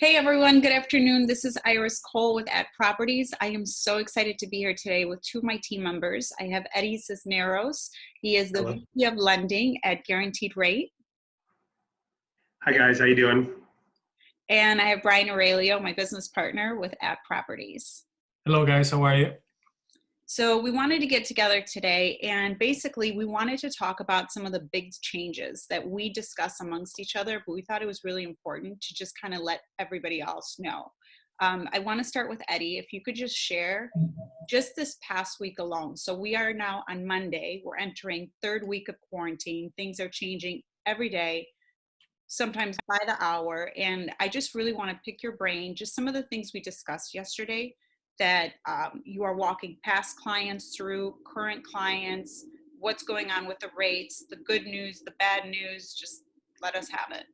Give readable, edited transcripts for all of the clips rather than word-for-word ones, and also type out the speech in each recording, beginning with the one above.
Hey everyone, good afternoon. This is Iris Cole with At Properties. I am so excited to be here today with two of my team members. I have Eddie Cisneros. He is the Hello. VP of Lending at Guaranteed Rate. Hi guys, how you doing? And I have Brian Aurelio, my business partner with At Properties. Hello guys, how are you? So we wanted to get together today and basically we wanted to talk about some of the big changes that we discuss amongst each other, but we thought it was really important to just kind of let everybody else know. I want to start with Eddie. If you could just share just this past week alone. So we are now on Monday. We're entering third week of quarantine. Things are changing every day, sometimes by the hour. And I just really want to pick your brain, just some of the things we discussed yesterday that you are walking past clients through, current clients, what's going on with the rates, the good news, the bad news, just let us have it.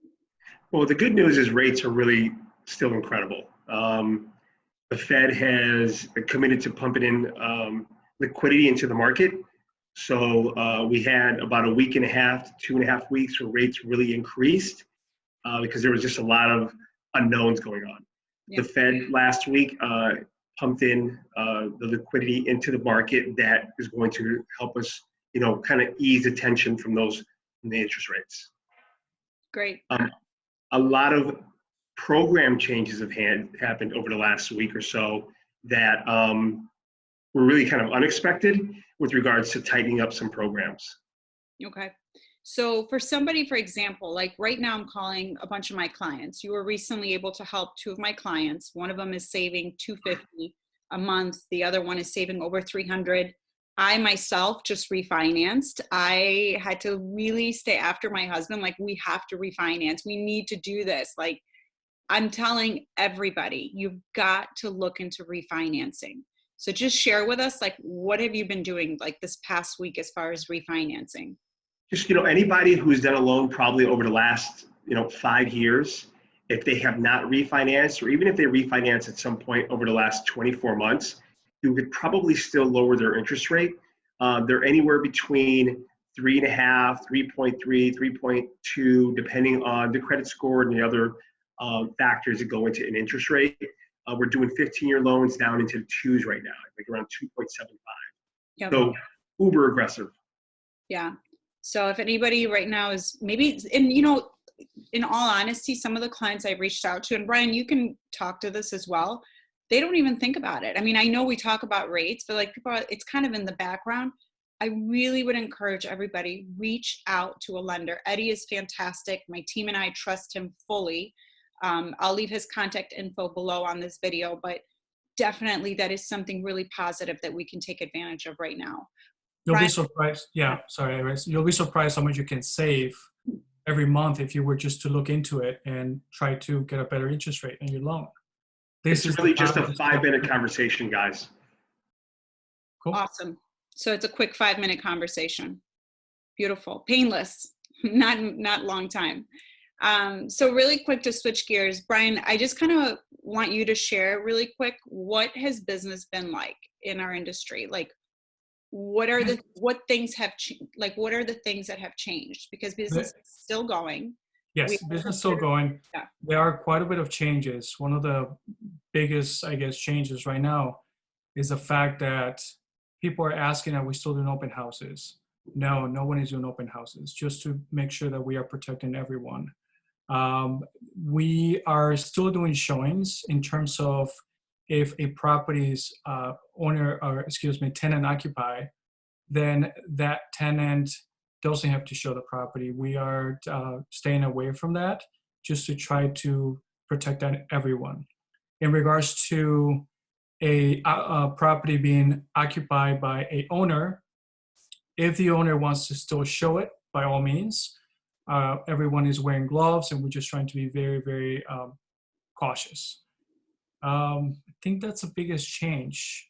Well, the good news is rates are really still incredible. The Fed has committed to pumping in liquidity into the market. So we had about a week and a half to 2.5 weeks where rates really increased because there was just a lot of unknowns going on. Yeah. The Fed last week pumped in the liquidity into the market that is going to help us, kind of ease the tension from the interest rates. Great. A lot of program changes have happened over the last week or so that were really kind of unexpected with regards to tightening up some programs. Okay. So for somebody, for example, like right now I'm calling a bunch of my clients. You were recently able to help two of my clients. One of them is saving $250 a month. The other one is saving over $300. I myself just refinanced. I had to really stay after my husband. Like, we have to refinance. We need to do this. Like, I'm telling everybody, you've got to look into refinancing. So just share with us, like, what have you been doing like this past week as far as refinancing? Just, anybody who's done a loan probably over the last, 5 years, if they have not refinanced, or even if they refinance at some point over the last 24 months, you could probably still lower their interest rate. They're anywhere between 3.5, 3.3, 3.2, depending on the credit score and the other factors that go into an interest rate. We're doing 15-year loans down into the twos right now, like around 2.75. Yep. So uber aggressive. Yeah. So if anybody right now is maybe, and in all honesty, some of the clients I've reached out to, and Brian, you can talk to this as well, they don't even think about it. I mean, I know we talk about rates, but like people it's kind of in the background. I really would encourage everybody, reach out to a lender. Eddie is fantastic. My team and I trust him fully. I'll leave his contact info below on this video, but definitely that is something really positive that we can take advantage of right now. You'll Brian? be surprised. Yeah, sorry, Iris. You'll be surprised how much you can save every month if you were just to look into it and try to get a better interest rate on your loan. It's really just a 5-minute conversation, guys. Cool. Awesome. So it's a quick 5-minute conversation. Beautiful. Painless. Not long time. So really quick to switch gears, Brian, I just kind of want you to share really quick, what has business been like in our industry? Like, what things that have changed? Because business is still going. Yes, business still going. Yeah. There are quite a bit of changes. One of the biggest, I guess, changes right now is the fact that people are asking, are we still doing open houses? No, no one is doing open houses, just to make sure that we are protecting everyone. We are still doing showings in terms of if a property's tenant occupied, then that tenant doesn't have to show the property. We are staying away from that just to try to protect everyone. In regards to a property being occupied by a owner, if the owner wants to still show it, by all means, everyone is wearing gloves and we're just trying to be very, very cautious. I think that's the biggest change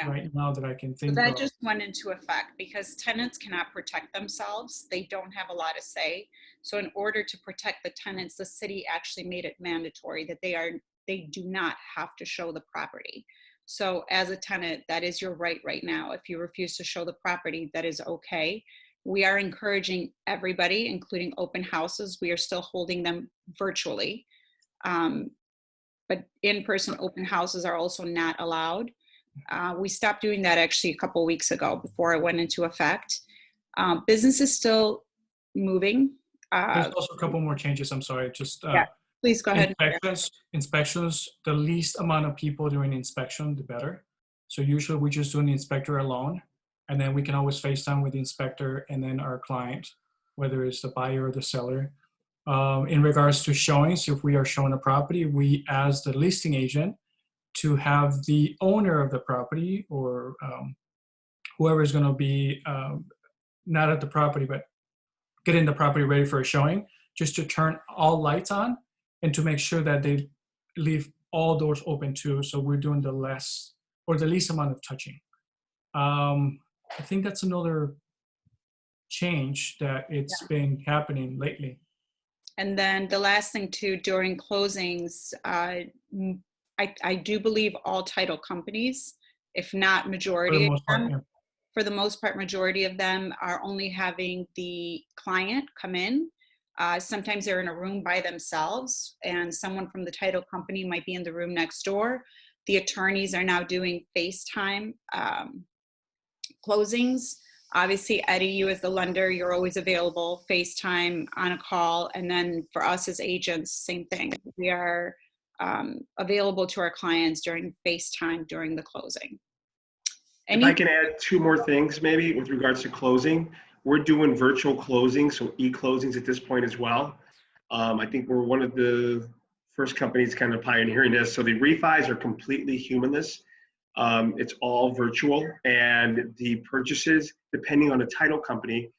right now that I can think of. So that just went into effect because tenants cannot protect themselves. They don't have a lot of say. So in order to protect the tenants, the city actually made it mandatory that they do not have to show the property. So as a tenant, that is your right now. If you refuse to show the property, that is okay. We are encouraging everybody, including open houses. We are still holding them virtually. but in-person open houses are also not allowed. We stopped doing that actually a couple weeks ago before it went into effect. Business is still moving. There's also a couple more changes. I'm sorry. Just Yeah, please go ahead. inspections. The least amount of people doing inspection, the better. So usually we just do the inspector alone, and then we can always FaceTime with the inspector and then our client, whether it's the buyer or the seller. In regards to showings, if we are showing a property, we ask the listing agent to have the owner of the property or whoever is going to be not at the property, but getting the property ready for a showing, just to turn all lights on and to make sure that they leave all doors open too. So we're doing the least amount of touching. I think that's another change that it's been happening lately. And then the last thing too, during closings, I do believe all title companies, if not majority of them, for the most part, majority of them are only having the client come in. Sometimes they're in a room by themselves and someone from the title company might be in the room next door. The attorneys are now doing FaceTime closings. Obviously, Eddie, you as the lender, you're always available, FaceTime on a call. And then for us as agents, same thing. We are available to our clients during FaceTime during the closing. If I can add two more things maybe with regards to closing. We're doing virtual closings, so e-closings at this point as well. I think we're one of the first companies kind of pioneering this. So the refis are completely humanless. It's all virtual, and the purchases, depending on the title company,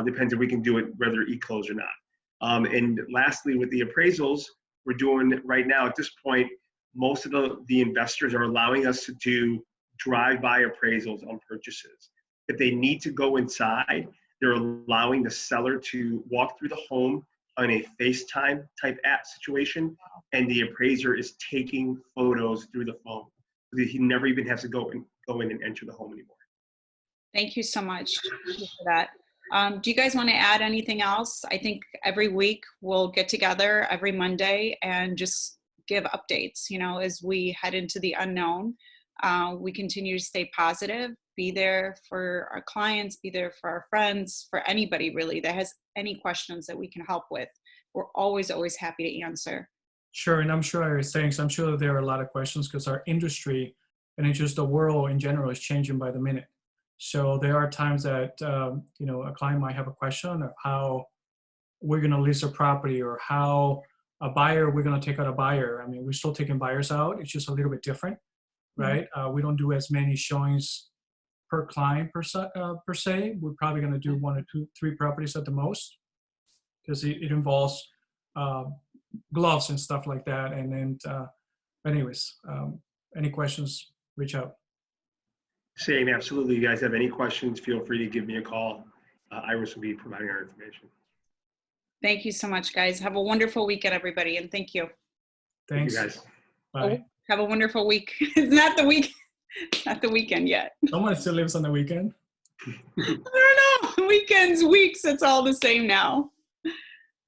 depends if we can do it whether e-close or not. And lastly, with the appraisals, we're doing right now at this point, most of the investors are allowing us to do drive-by appraisals on purchases. If they need to go inside, they're allowing the seller to walk through the home on a FaceTime type app situation, and the appraiser is taking photos through the phone. So he never even has to go in and enter the home anymore. Thank you so much for that. Do you guys want to add anything else? I think every week we'll get together every Monday and just give updates, as we head into the unknown. We continue to stay positive, be there for our clients, be there for our friends, for anybody really that has any questions that we can help with. We're always happy to answer. Sure, and I'm sure I'm sure there are a lot of questions because our industry and it's just the world in general is changing by the minute. So there are times that a client might have a question of how we're going to list a property or how we're going to take out a buyer. I mean, we're still taking buyers out. It's just a little bit different, right? We don't do as many showings per client per se. We're probably going to do 1 or 2, 3 properties at the most because it involves gloves and stuff like that. And then, anyways, any questions, reach out. Same, absolutely. You guys have any questions, feel free to give me a call. Iris will be providing our information. Thank you so much, guys. Have a wonderful weekend, everybody, and thank you. Thanks. Thank you, guys. Bye. Have a wonderful week. It's not the weekend yet. Someone still lives on the weekend. I don't know. Weekends, weeks, it's all the same now.